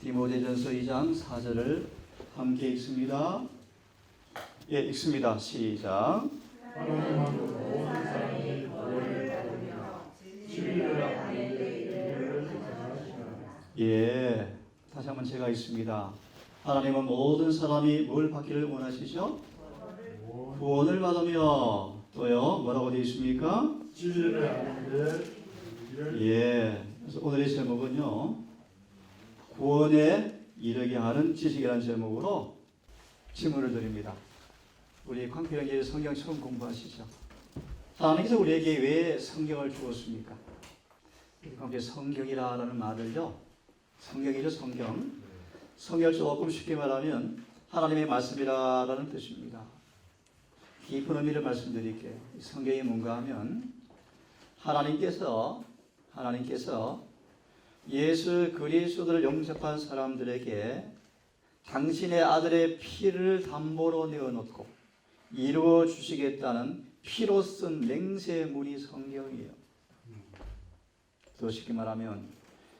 디모데전서 2장 4절을 함께 읽습니다. 예, 읽습니다. 시작. 하나님은 모든 사람이 구원을 받으며 진리를 아는 데 이르기를 원하시나니. 예, 다시 한번 제가 읽습니다. 하나님은 모든 사람이 뭘 받기를 원하시죠? 구원을 받으며 또요, 뭐라고 되어 있습니까? 진리를 아는 데 이르기를. 예, 그래서 오늘의 제목은요, 구원에 이르게 하는 지식이라는 제목으로 질문을 드립니다. 우리 광필형제 성경 처음 공부하시죠? 하나님께서 우리에게 왜 성경을 주었습니까? 광필 성경이라는 말을요, 성경이죠, 성경. 성경을 조금 쉽게 말하면 하나님의 말씀이라는 뜻입니다. 깊은 의미를 말씀드릴게요. 성경이 뭔가 하면 하나님께서 예수 그리스도를 영접한 사람들에게 당신의 아들의 피를 담보로 내어놓고 이루어 주시겠다는 피로 쓴 맹세문이 성경이에요. 더 쉽게 말하면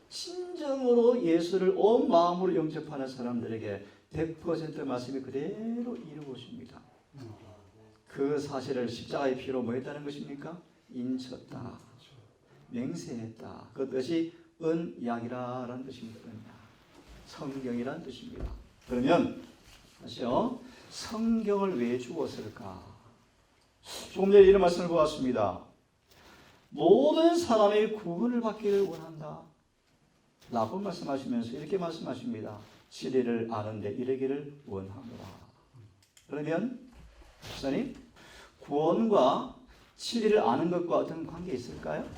진정으로 예수를 온 마음으로 영접하는 사람들에게 100% 말씀이 그대로 이루어집니다. 그 사실을 십자가의 피로 뭐 했다는 것입니까? 인쳤다. 맹세했다. 그 뜻이 언약이라는 뜻입니다. 성경이라는 뜻입니다. 그러면 다시요. 성경을 왜 주었을까? 조금 전에 이런 말씀을 보았습니다. 모든 사람이 구원을 받기를 원한다 라고 말씀하시면서 이렇게 말씀하십니다. 진리를 아는데 이르기를 원하노라. 그러면 목사님, 구원과 진리를 아는 것과 어떤 관계 있을까요?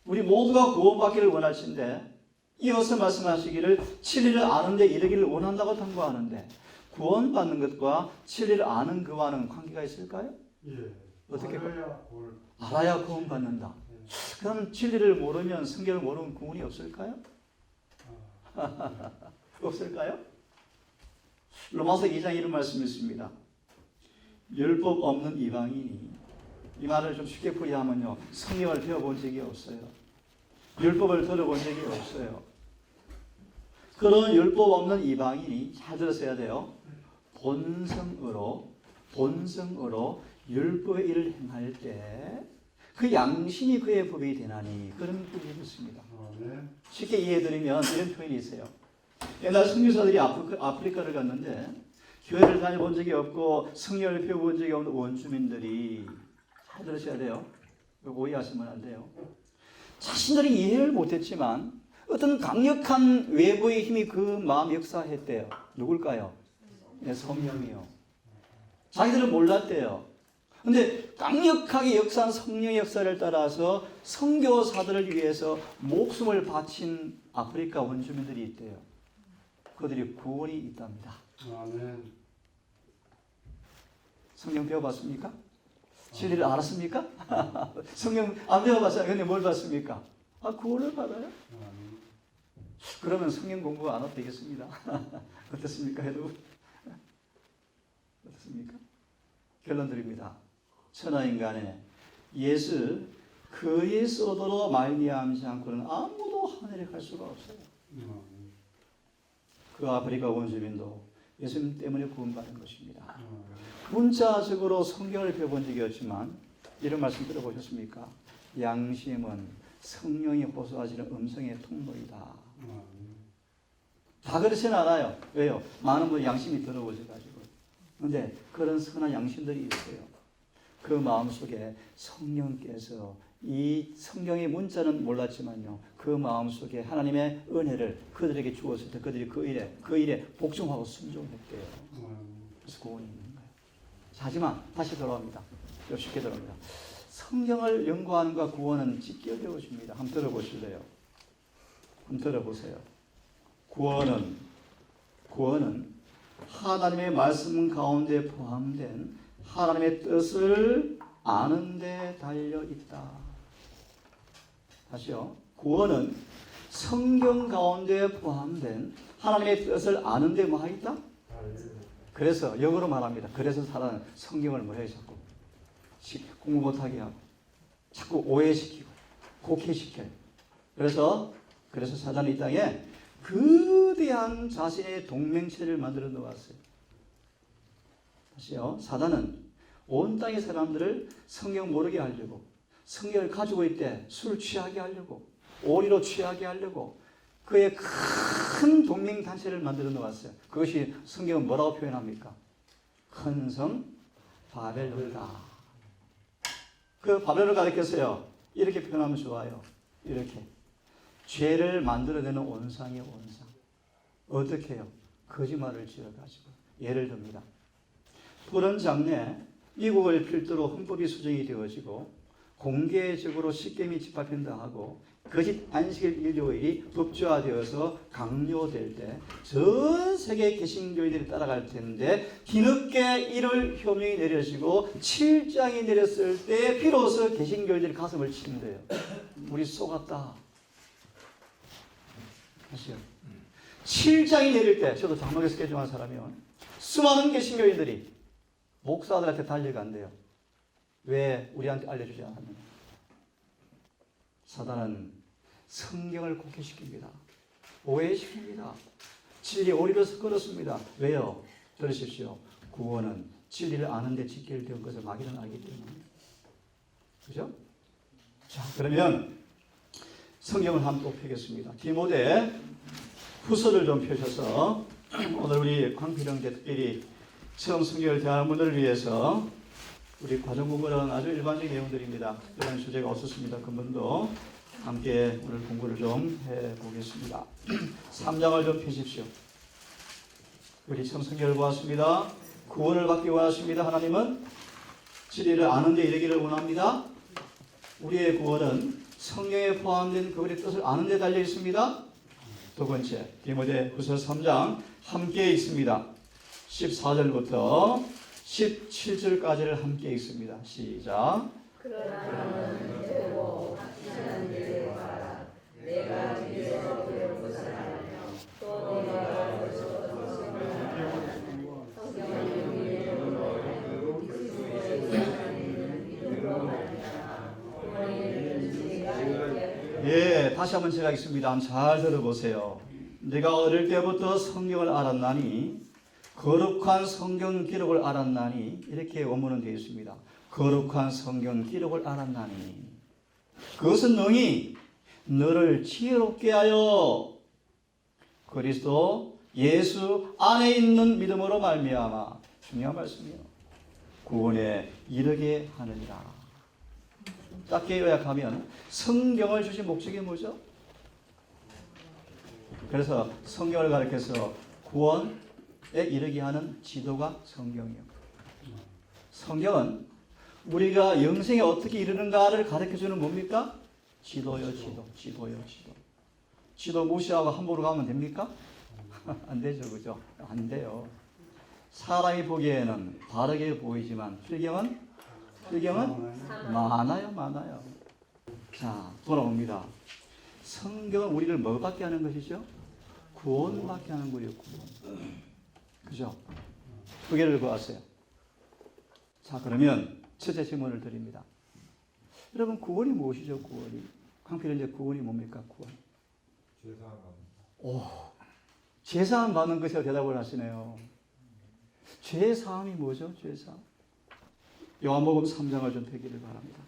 우리 모두가 구원받기를 원하시는데 이어서 말씀하시기를 진리를 아는데 이르기를 원한다고 통보하는데 구원받는 것과 진리를 아는 그와는 관계가 있을까요? 예. 어떻게 알아야 구원받는다. 그럼 진리를 모르면 성경을 모르면 구원이 없을까요? 없을까요? 로마서 2장 이런 말씀이 있습니다. 율법 없는 이방인이, 이 말을 좀 쉽게 풀이하면요, 성경을 배워본 적이 없어요. 율법을 들어본 적이 없어요. 그런 율법 없는 이방인이, 잘 들으셔야 돼요, 본성으로 율법의 일을 행할 때 그 양심이 그의 법이 되나니, 그런 뜻이 있습니다. 쉽게 이해해드리면 이런 표현이 있어요. 옛날 선교사들이 아프리카를 갔는데 교회를 다녀본 적이 없고 성경을 배워본 적이 없는 원주민들이, 잘 들으셔야 돼요. 오해하시면 안 돼요. 자신들이 이해를 못했지만 어떤 강력한 외부의 힘이 그 마음 역사했대요. 누굴까요? 네, 성령이요. 자기들은 몰랐대요. 근데 강력하게 역사한 성령의 역사를 따라서 선교사들을 위해서 목숨을 바친 아프리카 원주민들이 있대요. 그들이 구원이 있답니다. 아멘. 성경 배워봤습니까? 진리를 알았습니까? 성경 안 배워봤어요. 근데 뭘 봤습니까? 구원을 받아요? 그러면 성경 공부 안 해도 되겠습니다. 어떻습니까, 여러분? 어떻습니까? 결론 드립니다. 천하인간에 예수 그리스도로 말미암지 않고는 아무도 하늘에 갈 수가 없어요. 그 아프리카 원주민도 예수님 때문에 구원받은 것입니다. 문자적으로 성경을 배워본 적이 없지만 이런 말씀 들어보셨습니까? 양심은 성령이 호소하시는 음성의 통로이다. 다 그렇지는 않아요. 왜요? 많은 분 양심이 더러워져가지고. 그런데 그런 선한 양심들이 있어요. 그 마음속에 성령께서, 이 성경의 문자는 몰랐지만요, 그 마음속에 하나님의 은혜를 그들에게 주었을 때 그들이 그 일에 복종하고 순종했대요. 그래서 구원이 있는 거예요. 하지만 다시 돌아옵니다. 쉽게 돌아옵니다. 성경을 연구하는 것과 구원은 찢겨 배우십니다. 한번 들어보실래요? 한번 들어보세요. 구원은 하나님의 말씀 가운데 포함된 하나님의 뜻을 아는 데 달려 있다. 다시요. 구원은 성경 가운데 포함된 하나님의 뜻을 아는 데 뭐 있다? 그래서 영어로 말합니다. 그래서 사람은 성경을 뭐 해요? 자꾸 공부 못하게 하고 자꾸 오해시키고 곡해시켜요. 그래서 사단이 이 땅에 거대한 자신의 동맹체를 만들어 놓았어요. 다시요. 사단은 온 땅의 사람들을 성경 모르게 하려고, 성경을 가지고 있대 술 취하게 하려고, 오리로 취하게 하려고 그의 큰 동맹단체를 만들어 놓았어요. 그것이 성경은 뭐라고 표현합니까? 큰 성 바벨론이다. 그 바벨론을 가리켜서요, 이렇게 표현하면 좋아요. 이렇게 죄를 만들어내는 온상이에요. 온상. 어떻게 해요? 거짓말을 지어가지고. 예를 듭니다. 푸른 장래 미국을 필두로 헌법이 수정이 되어지고 공개적으로 십계명 집합행동하고 거짓 안식일 일요일이 법조화되어서 강요될 때 전 세계 개신교인들이 따라갈 텐데 뒤늦게 1월 효명이 내려지고 7장이 내렸을 때 비로소 개신교인들이 가슴을 치는데요. 우리 속았다. 다시요. 7장이 내릴 때, 저도 장로교에서 개종한 사람이요, 수많은 개신교인들이 목사들한테 달려간대요. 왜 우리한테 알려주지 않았느냐? 사단은 성경을 곡해시킵니다. 오해시킵니다. 진리 오리로 섞어놓습니다. 왜요? 들으십시오. 구원은 진리를 아는데 직결된 것을 마귀는 알기 때문에. 그죠? 자, 그러면 성경을 한번 또 펴겠습니다. 디모데 후서를 좀 펴셔서 오늘 우리 광필형제 특별히 처음 성경을 대하는 분들을 위해서 우리 과정 공부는 아주 일반적인 내용들입니다. 특별한 주제가 없었습니다. 그분도 함께 오늘 공부를 좀 해보겠습니다. 3장을 좀 펴십시오. 우리 처음 성경을 보았습니다. 구원을 받기 원하십니다. 하나님은 진리를 아는 데 이르기를 원합니다. 우리의 구원은 성경에 포함된 그분의 뜻을 아는 데 달려 있습니다. 두 번째, 디모데 후서 3장 함께 있습니다. 14절부터 17절까지를 함께 읽습니다. 시작. 그러나는 되고 확신한 일에 가라. 내가 믿어 배우고 살아가며 또 내가 벌써 성경을 알아. 성경을 용기내로 그리스도의 세상에 있는 믿음으로 말미암아 구원의 진리가 있게. 예, 다시 한번 제가 읽습니다. 한번 잘 들어보세요. 내가 어릴 때부터 성경을 알았나니 거룩한 성경 기록을 알았나니, 이렇게 원문은 되어 있습니다. 거룩한 성경 기록을 알았나니 그것은 능히 너를 지혜롭게 하여 그리스도 예수 안에 있는 믿음으로 말미암아, 중요한 말씀이요, 구원에 이르게 하느니라. 짧게 요약하면 성경을 주신 목적이 뭐죠? 그래서 성경을 가리켜서 구원에 이르게 하는 지도가 성경이요. 성경은 우리가 영생에 어떻게 이르는가를 가르쳐주는 뭡니까? 지도요, 지도. 지도요, 지도. 지도 무시하고 함부로 가면 됩니까? 안 되죠, 그죠? 안 돼요. 사람이 보기에는 바르게 보이지만 필경은 많아요. 자, 돌아옵니다. 성경은 우리를 뭐 받게 하는 것이죠? 구원 받게 하는 거예요, 구원. 그죠? 두 개를 보았어요. 자, 그러면 첫째 질문을 드립니다. 여러분, 구원이 무엇이죠, 구원이? 강필은 이제 구원이 뭡니까, 구원? 제사함 받는 것이라고 대답을 하시네요. 죄사함이 뭐죠, 죄사함? 요한복음 3장을 좀 펴기를 바랍니다.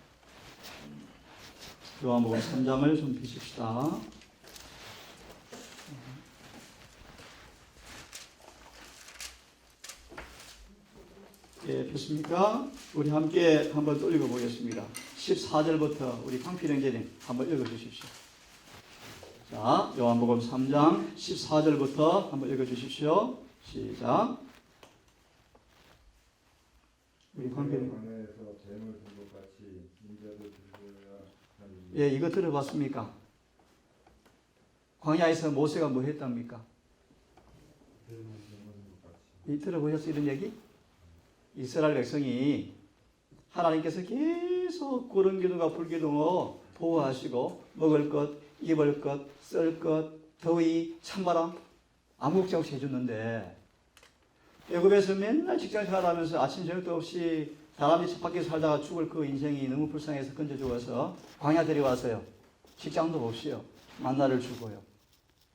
요한복음 3장을 좀 펴십시다. 예, 폈습니까? 우리 함께 한번 또 읽어보겠습니다. 14절부터 우리 강필형제님 한번 읽어주십시오. 자, 요한복음 3장 14절부터 한번 읽어주십시오. 시작. 우리 강필형제님. 예, 이거 들어봤습니까? 광야에서 모세가 뭐 했답니까? 들어보셨어요, 이런 얘기? 이스라엘 백성이 하나님께서 계속 구름 기둥과 불 기둥으로 보호하시고 먹을 것, 입을 것, 쓸 것, 더위, 찬바람 아무 걱정 없이 해줬는데 애굽에서 맨날 직장 생활하면서 아침 저녁도 없이 다람쥐 집 밖에 살다가 죽을 그 인생이 너무 불쌍해서 건져 주어서 광야 데려와서요. 직장도 없이요. 만나를 주고요.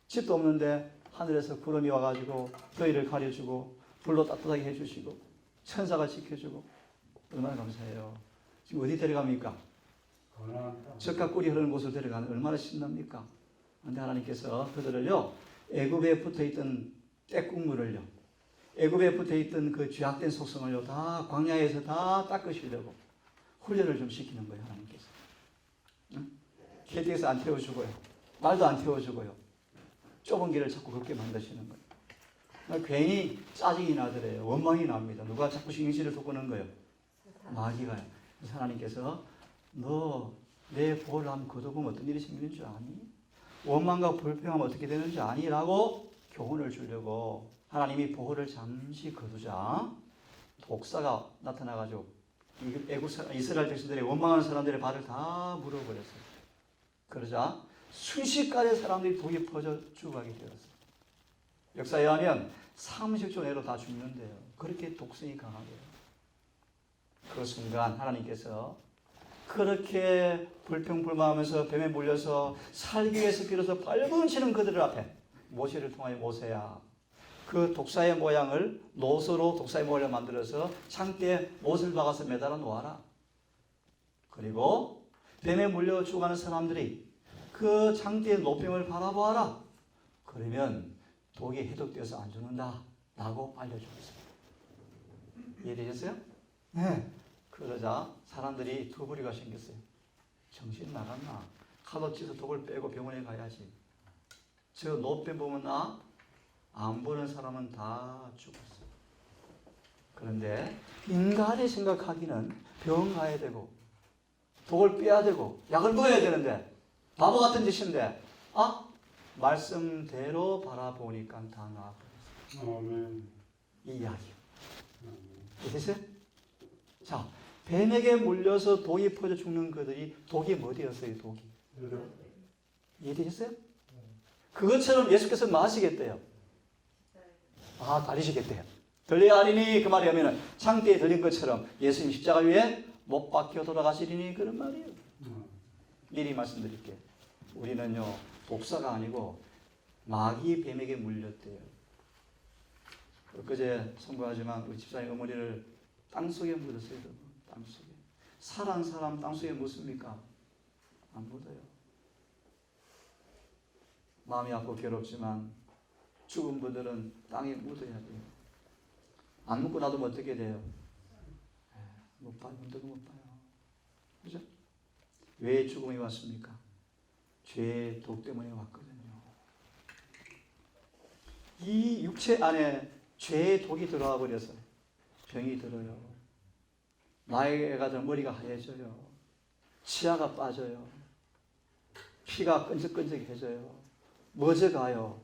집도 없는데 하늘에서 구름이 와가지고 너희를 가려주고 불로 따뜻하게 해주시고 천사가 지켜주고 얼마나 감사해요. 지금 어디 데려갑니까? 가나안 땅. 젖과 꿀이 흐르는 곳을 데려가는 얼마나 신납니까? 그런데 하나님께서 그들을요 애굽에 붙어있던 때국물을요 애굽에 붙어있던 그 죄악된 속성을요 다 광야에서 다 닦으시려고 훈련을 좀 시키는 거예요. 하나님께서 KTX 안 태워주고요 말도 안 태워주고요 좁은 길을 자꾸 걷게 만드시는 거예요. 괜히 짜증이 나더래요. 원망이 납니다. 누가 자꾸 신경질을 돋구는 거예요? 마귀가요. 그래서 하나님께서 너 내 보호를 한번 거둬보면 어떤 일이 생기는 줄 아니? 원망과 불평하면 어떻게 되는 줄 아니? 라고 교훈을 주려고 하나님이 보호를 잠시 거두자 독사가 나타나가지고 이스라엘 백성들의 원망하는 사람들의 발을 다 물어버렸어요. 그러자 순식간에 사람들이 독이 퍼져 죽어가게 되었어요. 역사에 의하면 30초 내로 다 죽는데요. 그렇게 독성이 강하대요. 그 순간 하나님께서 그렇게 불평불만하면서 뱀에 물려서 살기 위해서 비로소 발버둥치는 그들 앞에 모세를 통하여 모세야 그 독사의 모양을 노소로 독사의 모양을 만들어서 창대에 못을 박아서 매달아 놓아라. 그리고 뱀에 물려 죽어가는 사람들이 그 창대의 노뱀을 바라보아라. 그러면 독이 해독되어서 안 죽는다 라고 알려주었어요. 이해되셨어요? 네. 그러자 사람들이 두 부류가 생겼어요. 정신 나갔나? 칼로 찌서 독을 빼고 병원에 가야지. 저 노뱀 보면 나? 안 보는 사람은 다 죽었어요. 그런데 인간이 생각하기는 병원 가야 되고 독을 빼야 되고 약을 먹어야 되는데 바보 같은 짓인데 말씀대로 바라보니까 다 나아버렸어요. 아멘. 이 이야기요. 이해되세요? 자, 뱀에게 물려서 독이 퍼져 죽는 그들이 독이 뭐되었어요? 독이. 이해되셨어요? 그것처럼 예수께서 마시겠대요. 달리시겠대요. 들려야 하리니 그 말이 하면은 창대에 들린 것처럼 예수님 십자가 위에 못 박혀 돌아가시리니 그런 말이에요. 미리 말씀드릴게요. 우리는요 독사가 아니고 마귀 뱀에게 물렸대요. 엊그제 선고하지만 우리 집사님 어머니를 땅속에 묻었어요. 땅속에. 살아난 사람 땅속에 묻습니까? 안 묻어요. 마음이 아프고 괴롭지만 죽은 분들은 땅에 묻어야 돼요. 안 묻고 놔두면 어떻게 돼요? 못 봐요. 문득 못 봐요. 그죠? 왜 죽음이 왔습니까? 죄의 독 때문에 왔거든요. 이 육체 안에 죄의 독이 들어와 버려서 병이 들어요. 나이가 들면 머리가 하얘져요. 치아가 빠져요. 피가 끈적끈적해져요. 멎어가요.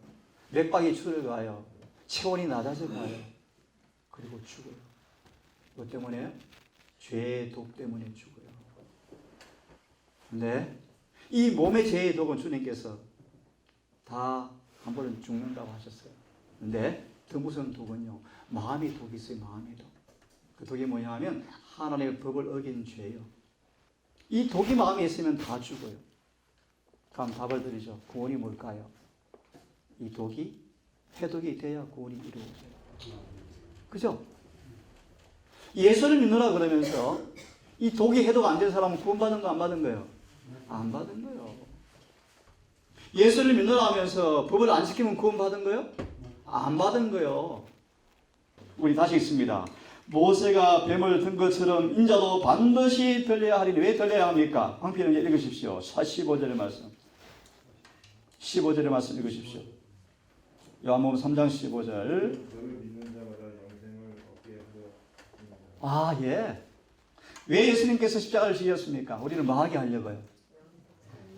맥박이 줄어가요. 체온이 낮아져가요. 그리고 죽어요. 뭐 때문에? 죄의 독 때문에 죽어요. 근데 이 몸의 죄의 독은 주님께서 다 한 번은 죽는다고 하셨어요. 근데 더 무서운 독은요. 마음의 독이 있어요. 마음의 독. 그 독이 뭐냐 하면 하나님의 법을 어긴 죄예요. 이 독이 마음에 있으면 다 죽어요. 그럼 답을 드리죠. 구원이 뭘까요? 이 독이 해독이 돼야 구원이 이루어져요. 그죠? 예수를 믿노라 그러면서 이 독이 해독 안 된 사람은 구원받은 거 안 받은 거예요? 안 받은 거예요. 예수를 믿노라 하면서 법을 안 지키면 구원받은 거예요? 안 받은 거예요. 우리 다시 읽습니다. 모세가 뱀을 든 것처럼 인자도 반드시 들려야 하리니 왜 들려야 합니까? 황필은 이제 읽으십시오. 15절의 말씀. 15절의 말씀 읽으십시오. 요한복음 3장 15절. 너를 믿는 자마다 영생을 얻게 하려. 예. 왜 예수님께서 십자가를 지셨습니까? 우리를 뭐하게 하려고요?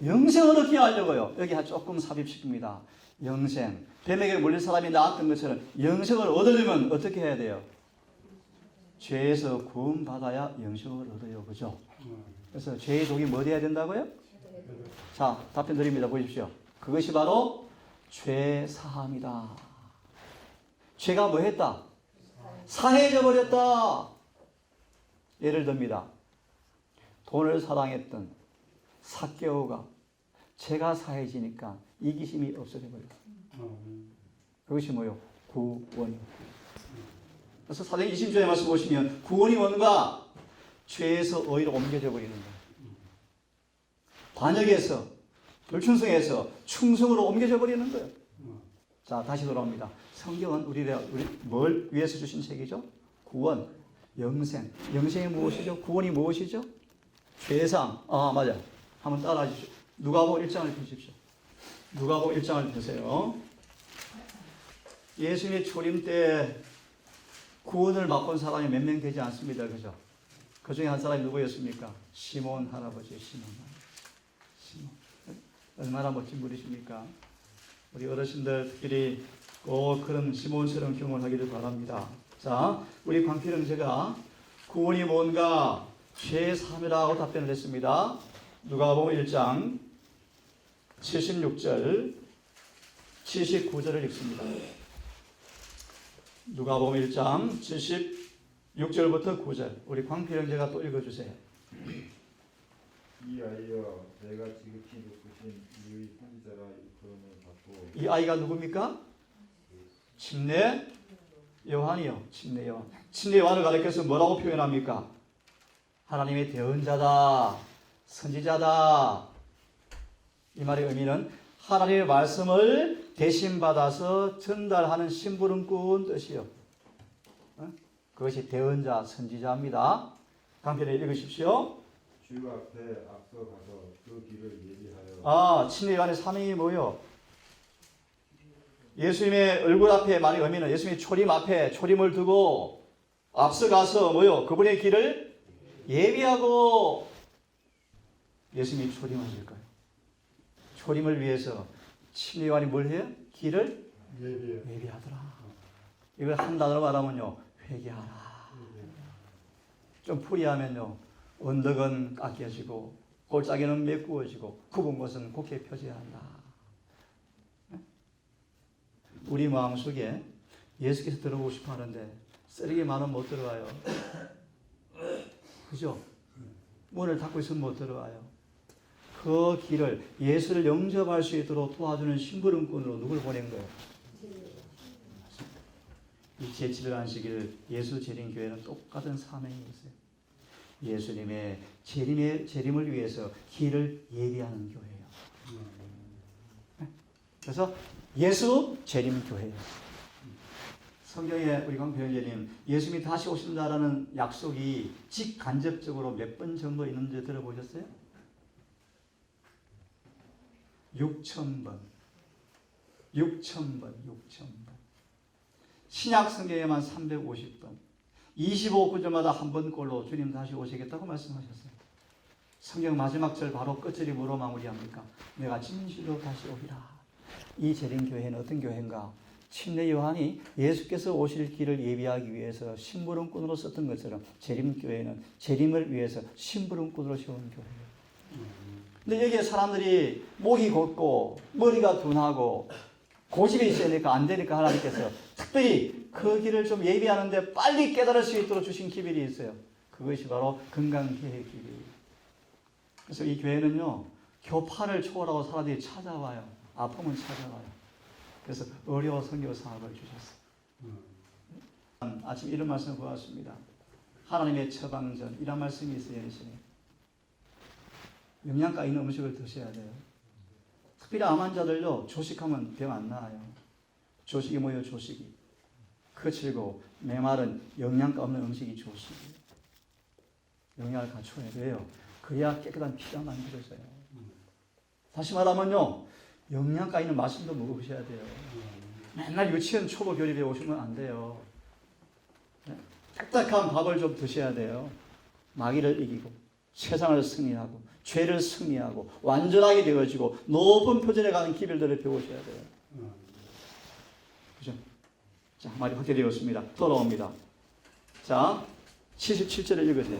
영생을 얻게 하려고요. 여기 조금 삽입시킵니다. 영생. 뱀에게 물린 사람이 나았던 것처럼 영생을 얻으려면 어떻게 해야 돼요? 죄에서 구원받아야 영생을 얻어요. 그죠? 그래서 죄의 독이 뭐 돼야 된다고요? 자, 답변 드립니다. 보십시오. 그것이 바로 죄 사함이다. 죄가 뭐 했다? 사해져 버렸다. 예를 듭니다. 돈을 사랑했던 삭개오가 죄가 사해지니까 이기심이 없어져 버렸어요. 그것이 뭐요? 구원이요. 그래서 사도행 20절에 말씀 보시면 구원이 뭔가 죄에서 의로 옮겨져 버리는 거예요. 반역에서 불충성에서 충성으로 옮겨져 버리는 거예요. 자, 다시 돌아옵니다. 성경은 우리 뭘 위해서 주신 책이죠? 구원, 영생. 영생이 무엇이죠? 구원이 무엇이죠? 죄상. 아, 맞아. 한번 따라해 주십시오. 누가복음 1장을 펴십시오. 누가복음 1장을 펴세요. 예수님의 초림 때 구원을 맛본 사람이 몇 명 되지 않습니다. 그죠? 그 중에 한 사람이 누구였습니까? 시몬 할아버지, 시몬. 얼마나 멋진 분이십니까? 우리 어르신들 특별히 꼭 그런 시몬처럼 경험하기를 바랍니다. 자, 우리 광필형제가 구원이 뭔가 죄사함이라고 답변을 했습니다. 누가복음 1장 76절 79절을 읽습니다. 누가복음 1장 76절부터 9절 우리 광필형제가 또 읽어주세요. 이 아이여 내가 지극히 높으신 이의 선지자라 일컬음을 받고 이 아이가 누굽니까? 침례 요한이요. 침례 요한. 침례 요한을 가리켜서 뭐라고 표현합니까? 하나님의 대언자다. 선지자다. 이 말의 의미는 하나님의 말씀을 대신 받아서 전달하는 심부름꾼 뜻이요. 그것이 대언자, 선지자입니다. 강편에 읽으십시오. 주 앞에 앞서 가서 그 길을 예비하여 아, 침례 요한의 사명이 뭐요? 예수님의 얼굴 앞에 말의 의미는 예수님의 초림 앞에 초림을 두고 앞서가서 뭐요? 그분의 길을 예비하고 예수님이 초림하실 거예요. 초림을 위해서 침례 요한이 뭘 해요? 길을 예비하더라. 이걸 한 단어로 말하면요. 회개하라. 좀 풀이하면요. 언덕은 깎여지고 골짜기는 메꾸어지고 굽은 것은 곱게 펴져야 한다. 우리 마음속에 예수께서 들어오고 싶어 하는데 쓰레기 많으면 못 들어와요. 그죠? 문을 닫고 있으면 못 들어와요. 그 길을 예수를 영접할 수 있도록 도와주는 심부름꾼으로 누굴 보낸 거예요? 이 제7일 안식일 예수 재림교회는 똑같은 사명이 있어요. 예수님의 재림을 위해서 길을 예비하는 교회예요. 그래서 예수 재림교회예요. 성경에 우리 강표현재님 예수님이 다시 오신다라는 약속이 직간접적으로 몇 번 정도 있는지 들어보셨어요? 6,000번. 6,000번. 신약 성경에만 350번. 25구절마다 한 번꼴로 주님 다시 오시겠다고 말씀하셨어요. 성경 마지막 절 바로 끝절이 뭐로 마무리합니까? 내가 진실로 다시 오리라. 이 재림교회는 어떤 교회인가? 침례 요한이 예수께서 오실 길을 예비하기 위해서 심부름꾼으로 썼던 것처럼 재림교회는 재림을 위해서 심부름꾼으로 세운 교회예요. 근데 여기에 사람들이 목이 곧고 머리가 둔하고 고집이 있으니까 안 되니까 하나님께서 특별히 그 길을 좀 예비하는데 빨리 깨달을 수 있도록 주신 기별이 있어요. 그것이 바로 건강계획 기별. 그래서 이 교회는요, 교파를 초월하고 사람들이 찾아와요. 아프면 찾아와요. 그래서 의료 선교 사업을 주셨어요. 아침 이런 말씀을 보았습니다. 하나님의 처방전 이런 말씀이 있어요. 예수님. 영양가 있는 음식을 드셔야 돼요. 특별히 암 환자들요, 조식하면 병 안 나아요. 조식이 뭐예요? 조식이. 거칠고 메마른 영양가 없는 음식이 조식이에요. 영양을 갖춰야 돼요. 그래야 깨끗한 피가 만들어져요. 다시 말하면요, 영양가 있는 말씀도 먹으셔야 돼요. 맨날 유치원 초보 교립에 오시면 안 돼요. 딱딱한 밥을 좀 드셔야 돼요. 마귀를 이기고 세상을 승리하고 죄를 승리하고 완전하게 되어지고 높은 표준에 가는 기별들을 배우셔야 돼요. 그죠? 자, 말이 확대되었습니다. 돌아옵니다. 자, 77절을 읽으세요.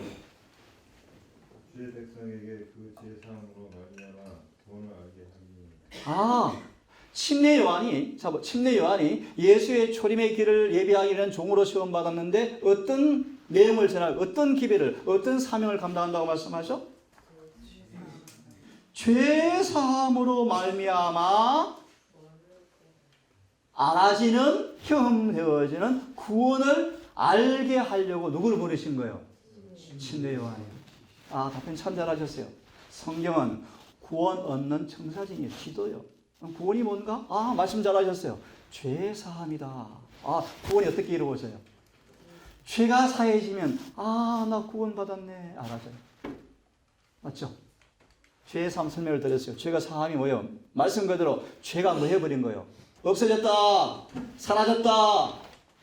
주의 백성에게 그 제사함으로 말미암아 구원을 알게 하니. 아, 침례 요한이 예수의 초림의 길을 예비하기 위한 종으로 시험 받았는데 어떤 내용을 전할, 어떤 기별을, 어떤 사명을 감당한다고 말씀하죠? 죄 사함으로 말미암아 알아지는, 경험되어지는 구원을 알게 하려고 누구를 보내신 거예요? 침례 요한이에요. 아, 답변 참 잘하셨어요. 성경은 구원 얻는 청사진이에요. 기도요. 구원이 뭔가? 아, 말씀 잘하셨어요. 죄 사함이다. 아, 구원이 어떻게 이루어져요? 죄가 사해지면 아, 나 구원 받았네. 알아져요. 맞죠? 죄 사함 설명을 드렸어요. 죄가 사함이 뭐예요? 말씀 그대로 죄가 뭐 해버린 거예요? 없어졌다. 사라졌다.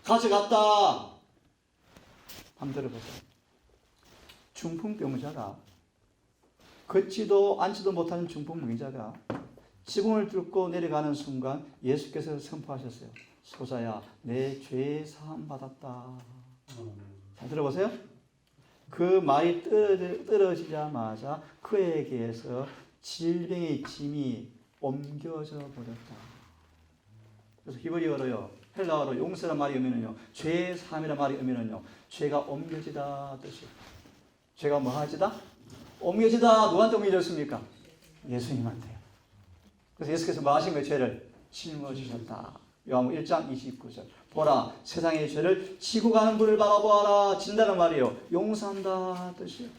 가져갔다. 한번 들어보세요. 중풍병자가 걷지도 앉지도 못하는 중풍병자가 지붕을 뚫고 내려가는 순간 예수께서 선포하셨어요. 소자야, 내 죄 사함 받았다. 잘 들어보세요. 그 말이 떨어지자마자 그에게서 질병의 짐이 옮겨져 버렸다. 그래서 히브리어로요, 헬라어로 용서란 말이 오면은요, 죄 사함이란 말이 오면은요, 죄가 옮겨지다 뜻이. 죄가 뭐 하지다? 옮겨지다. 누구한테 옮겨졌습니까? 예수님한테요. 그래서 예수께서 뭐 하신 거예요? 죄를 짊어지셨다. 요한복음 1장 29절. 보라, 세상의 죄를 지고 가는 분을 바라보아라. 진다는 말이에요. 용서한다 뜻이에요.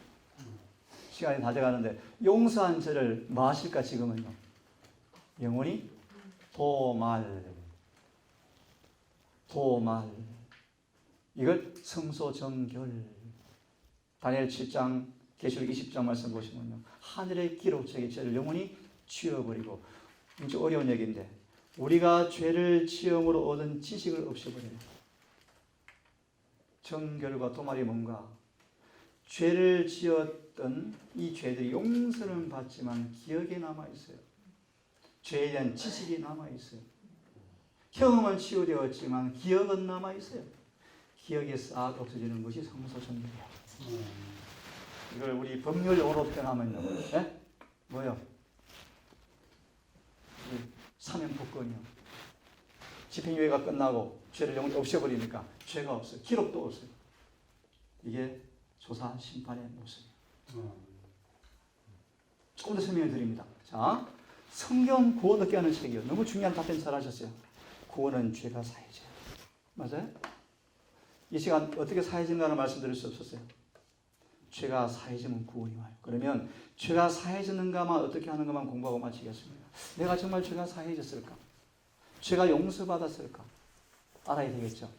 시간이 다 돼가는데 용서한 죄를 뭐 하실까 지금은요? 영원히 도말. 이걸 성소정결. 다니엘 7장, 계시록 20장 말씀 보시면요. 하늘의 기록책의 죄를 영원히 지워버리고, 이제 어려운 얘기인데, 우리가 죄를 지음으로 얻은 지식을 없애버려요. 정결과 도말이 뭔가? 죄를 지었던 이 죄들이 용서는 받지만 기억에 남아있어요. 죄에 대한 지식이 남아있어요. 경험은 치유되었지만 기억은 남아있어요. 기억이 싹 없어지는 것이 성소정결이에요. 이걸 우리 법률 용어로 표현하면요. 네? 뭐요? 사면복권이요. 집행유예가 끝나고 죄를 영원히 없애버리니까 죄가 없어요. 기록도 없어요. 이게 조사 심판의 모습이에요. 조금 더 설명을 드립니다. 자, 성경 구원 얻게 하는 책이요. 너무 중요한 답변 잘 하셨어요. 구원은 죄가 사해져요. 맞아요? 이 시간 어떻게 사해진가를 말씀드릴 수 없었어요. 죄가 사해지면 구원이 와요. 그러면 죄가 사해지는가만 어떻게 하는가만 공부하고 마치겠습니다. 내가 정말 죄가 사해졌을까? 죄가 용서받았을까? 알아야 되겠죠.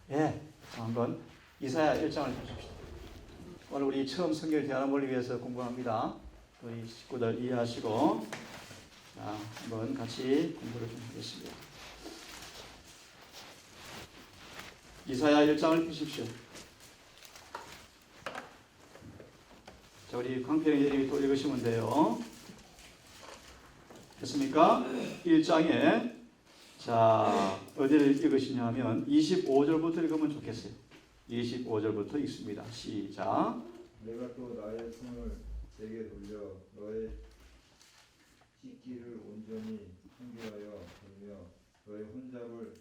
예, 자, 한번 이사야 1장을 보십시오. 오늘 우리 처음 성경을 대하는 위해서 공부합니다. 우리 식구들 이해하시고 자, 한번 같이 공부를 좀 하겠습니다. 이사야 1장을 보십시오. 자, 우리 강평이 또 읽으시면 돼요. 됐습니까? 1장에 자, 어디를 읽으시냐면 25절부터 읽으면 좋겠어요. 25절부터 읽습니다. 시작. 내가 또 나의 손을 내게 돌려 너의 찢기를 온전히 상기하여 돌며 너의 혼잡을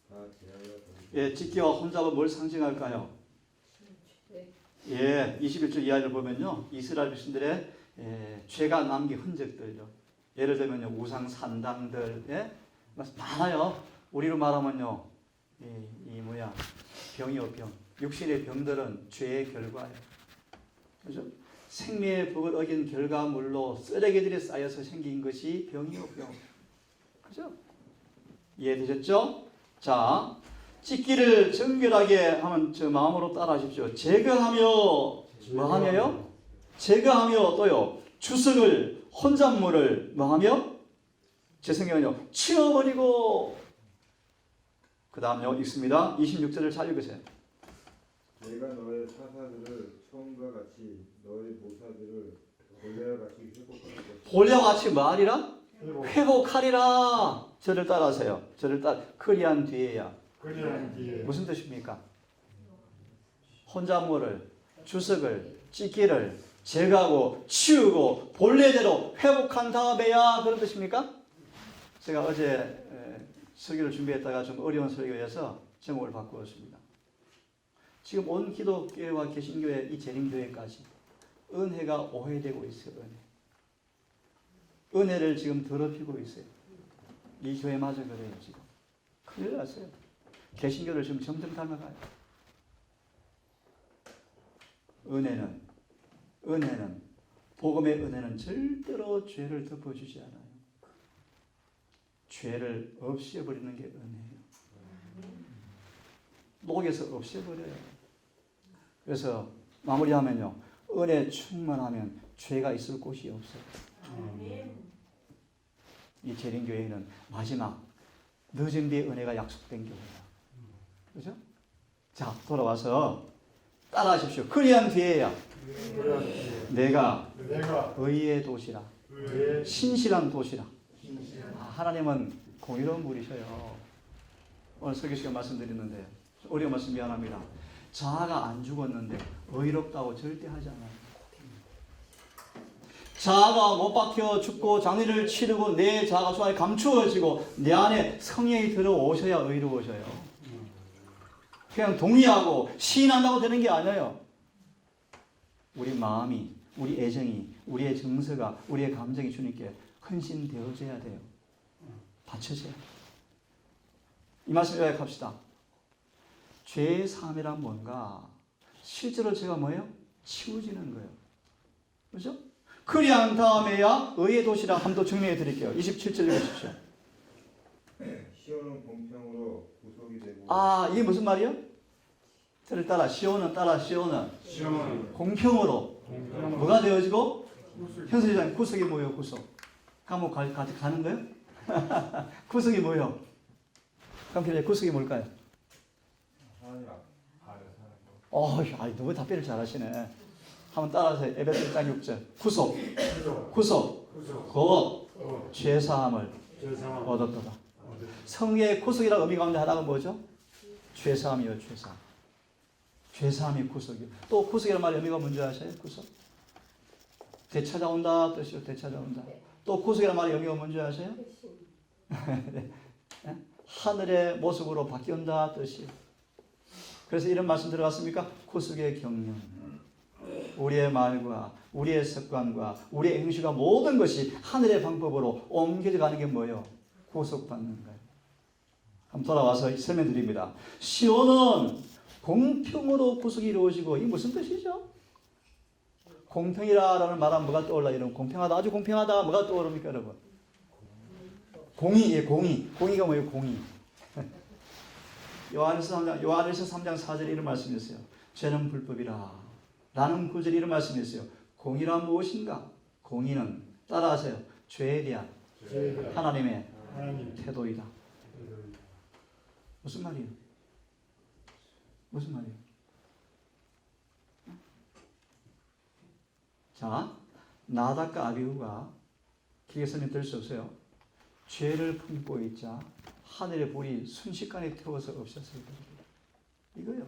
다 제하여 돌리고. 예, 찢기와 혼잡은 뭘 상징할까요? 예, 21절 이하를 보면요, 이스라엘 백성들의 죄가 남긴 흔적들요. 예를 들면요, 우상 산당들, 예, 많아요. 우리로 말하면요, 병이요 병. 육신의 병들은 죄의 결과예요. 그죠? 생명의 법을 어긴 결과물로 쓰레기들이 쌓여서 생긴 것이 병이요 병. 그죠? 이해되셨죠? 자, 찢기를 정결하게 하면 저 마음으로 따라하십시오. 제거하며 뭐하며요? 제거하며 또요, 주석을 혼잣물을 뭐하며? 제 성경은요, 치워버리고. 그 다음요 읽습니다. 26절을 잘 읽으세요. 내가 너의 사사들을 처음과 같이 너의 모사들을 본래와 같이 회복할 것이다. 본래와 같이 뭐하리라? 회복하리라. 저를 따라하세요. 저를 그리한 뒤에야. 무슨 뜻입니까? 혼잣물을, 주석을, 찢기를 제거하고 치우고 본래대로 회복한 다음에야 그런 뜻입니까? 제가 어제 설교를 준비했다가 좀 어려운 설교여서 제목을 바꾸었습니다. 지금 온 기독교회와 개신교회 이 재림교회까지 은혜가 오해되고 있어요. 은혜를 지금 더럽히고 있어요. 이 교회마저 그래요 지금. 큰일 났어요. 개신교를 지금 점점 닮아가요. 은혜는 복음의 은혜는 절대로 죄를 덮어주지 않아요. 죄를 없애버리는 게 은혜예요. 녹여서 없애버려요. 그래서 마무리하면요, 은혜 충만하면 죄가 있을 곳이 없어요. 이 재림교회는 마지막 늦은 뒤에 은혜가 약속된 교회예요. 그죠? 자, 돌아와서 따라하십시오. 그리한 뒤에야 내가 의의 도시라, 신실한 도시라. 하나님은 공의로운 분이셔요. 오늘 설교 시간 말씀드렸는데 어려운 말씀 미안합니다. 자아가 안 죽었는데 의롭다고 절대 하지 않아요. 자아가 못 박혀 죽고 장례를 치르고 내 자아가 주 안에 감추어지고 내 안에 성령이 들어오셔야 의로우셔요. 그냥 동의하고 시인한다고 되는 게 아니에요. 우리 마음이, 우리 애정이, 우리의 정서가, 우리의 감정이 주님께 헌신되어져야 돼요. 바쳐져야 돼요. 이 말씀 요약합시다. 죄의 사함이란 뭔가? 실제로 제가 뭐예요? 치워지는 거예요. 그렇죠? 그리한 다음에야 의의 도시라 함도 증명해 드릴게요. 27절 읽으십시오. 시온은 공평으로 구속이 되고 이게 무슨 말이요? 저를 따라 시온은 공평으로 뭐가 되어지고? 현수장 구속이 뭐예요? 구속. 감옥 가는 거예요? 구속이 뭐예요? 감필에 구속이 뭘까요? 하나님 아래 사는 거. 누구 답변을 잘하시네. 한번 따라하세요. 에베소 1장 6절. 구속. 곧 죄사함을 얻었도다. 성의 구속이라는 의미 가운데 하나가 뭐죠? 죄사함이요, 죄사함. 죄사함이 구속이요. 또 구속이라는 말의 의미가 뭔지 아세요? 구속. 되찾아온다 뜻이요. 되찾아온다. 또 구속이라는 말의 의미가 뭔지 아세요? 하늘의 모습으로 바뀐다 뜻이요. 그래서 이런 말씀 들어갔습니까? 구속의 경륜. 우리의 말과 우리의 습관과 우리의 행실과 모든 것이 하늘의 방법으로 옮겨져 가는 게 뭐예요? 구속받는 거예요. 한번 돌아와서 설명드립니다. 시온은 공평으로 구속이 이루어지고, 이게 무슨 뜻이죠? 공평이라는 말하면 뭐가 떠올라요? 이런 공평하다, 아주 공평하다, 뭐가 떠오릅니까, 여러분? 공의. 공의가 뭐예요? 공의. 요한일서 3장 4절에 이런 말씀이 있어요. 죄는 불법이라. 라는 구절이 이런 말씀이 있어요. 공의란 무엇인가? 공의는 따라하세요. 죄에 대한 하나님의 태도이다. 무슨 말이에요? 무슨 말이에요? 자, 나답과 아비후가 길게 설명드릴 수 없어요. 죄를 품고 있자 하늘의 불이 순식간에 태워서 없었을 거예요. 이거요.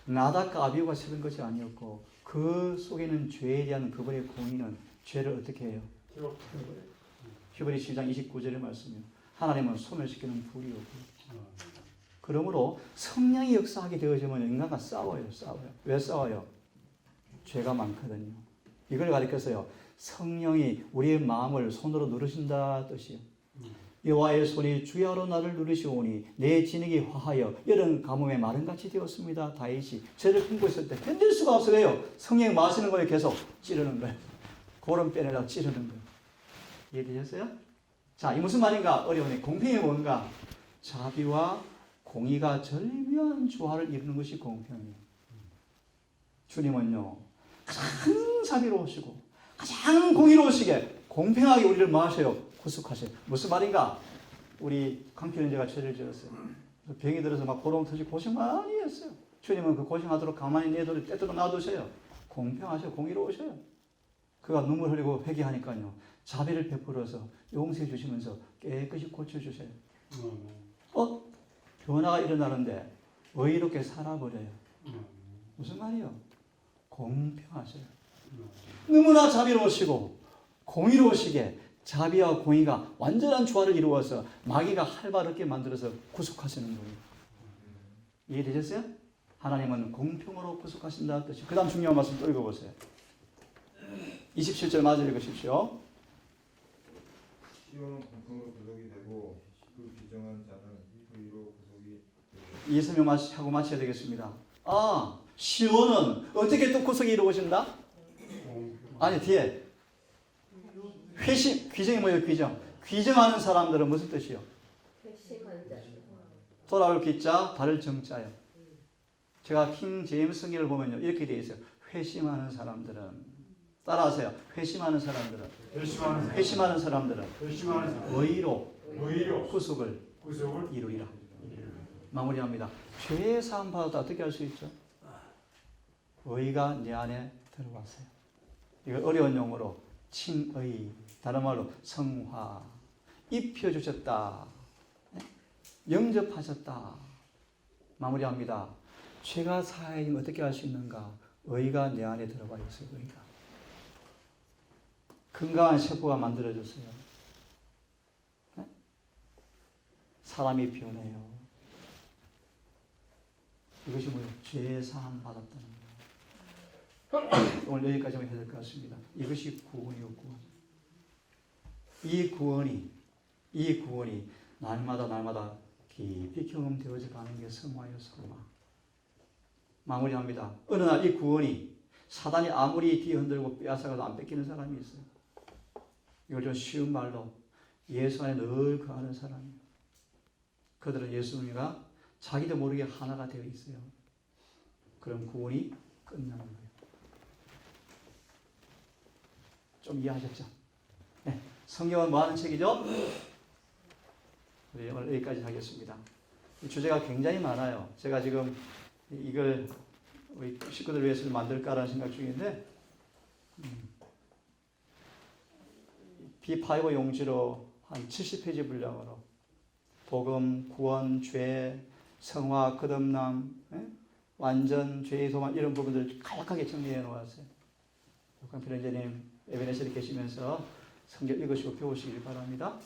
나답과 아비후가 세운 것이 아니었고 그 속에는 죄에 대한 그분의 공의는 죄를 어떻게 해요? 히브리 7장 29절의 말씀이요. 하나님은 소멸시키는 불이요. 그러므로 성령이 역사하게 되어지면 인간과 싸워요. 왜 싸워요? 죄가 많거든요. 이걸 가리켜서요. 성령이 우리의 마음을 손으로 누르신다 뜻이요. 여호와의 손이 주야로 나를 누르시오니 내 진흙이 화하여 여름 가뭄에 마른같이 되었습니다. 다윗이 죄를 품고 있을 때 견딜 수가 없어요. 왜요? 성령이 마시는 거에 계속 찌르는 거예요. 고름 빼내려고 찌르는 거예요. 이해되셨어요? 자, 이 무슨 말인가? 어려우니 공평이 뭔가? 자비와 공의가 절묘한 조화를 이루는 것이 공평이에요. 주님은요, 가장 자비로우시고 가장 공의로우시게 공평하게 우리를 마셔요. 구속하세요. 무슨 말인가? 우리 강필현제가 죄를 지었어요. 병이 들어서 막 고름 터지고 고생 많이 했어요. 주님은 그 고생하도록 가만히 내도록 때때로 놔두셔요. 공평하셔요. 공의로우셔요. 그가 눈물 흘리고 회개하니까요. 자비를 베풀어서 용서해 주시면서 깨끗이 고쳐주셔요. 변화가 일어나는데 의롭게 살아버려요. 무슨 말이요? 공평하셔요. 너무나 자비로우시고 공의로우시게 자비와 공의가 완전한 조화를 이루어서 마귀가 활발하게 만들어서 구속하시는 거예요. 이해되셨어요? 하나님은 공평으로 구속하신다는 뜻이. 그 다음 중요한 말씀 또 읽어보세요. 27절 마저 읽으십시오. 시온은 공평으로 구속이 되고 그 비정한 자는 이 설명하고 마쳐야 되겠습니다. 아, 시온은 어떻게 또 구속이 이루어진다? 아니, 뒤에 회심, 귀정이 뭐예요? 귀정. 귀정하는 사람들은 무슨 뜻이요? 회심한 자. 돌아올 귀자, 발을 정자요. 제가 킹 제임스 성경을 보면요, 이렇게 되어 있어요. 회심하는 사람들은, 따라하세요. 회심하는 사람들은, 회심하는 사람들은 의로 구속을 이루리라. 마무리합니다. 죄의 사함 받아도 어떻게 할 수 있죠? 의가 내 안에 들어왔어요. 이걸 어려운 용어로 칭의, 다른 말로 성화, 입혀주셨다, 영접하셨다. 마무리합니다. 죄가 사하면 어떻게 할 수 있는가? 의가 내 안에 들어가 있어요. 의가. 건강한 세포가 만들어졌어요. 사람이 변해요. 이것이 뭐예요? 죄 사함 받았다는 거예요. 오늘 여기까지만 해야 될 것 같습니다. 이것이 구원이요, 구원. 이 구원이 날마다 깊이 경험되어져 가는 게 성화요, 성화. 마무리합니다. 어느 날 이 구원이 사단이 아무리 뒤흔들고 빼앗아가도 안 뺏기는 사람이 있어요. 이걸 좀 쉬운 말로 예수 안에 늘 거하는 사람이에요. 그들은 예수님과 자기도 모르게 하나가 되어 있어요. 그럼 구원이 끝나는 거예요. 좀 이해하셨죠? 네. 성경은 뭐 하는 책이죠? 우리 오늘 여기까지 하겠습니다. 이 주제가 굉장히 많아요. 제가 지금 이걸 우리 식구들 위해서 만들까라는 생각 중인데, B5 용지로 한 70페이지 분량으로 복음, 구원, 죄, 성화, 거듭남, 완전, 죄의 소망 이런 부분들을 간략하게 정리해 놓았어요. 북한 필연제님 에베네셀에 계시면서 성경 읽으시고 배우시길 바랍니다.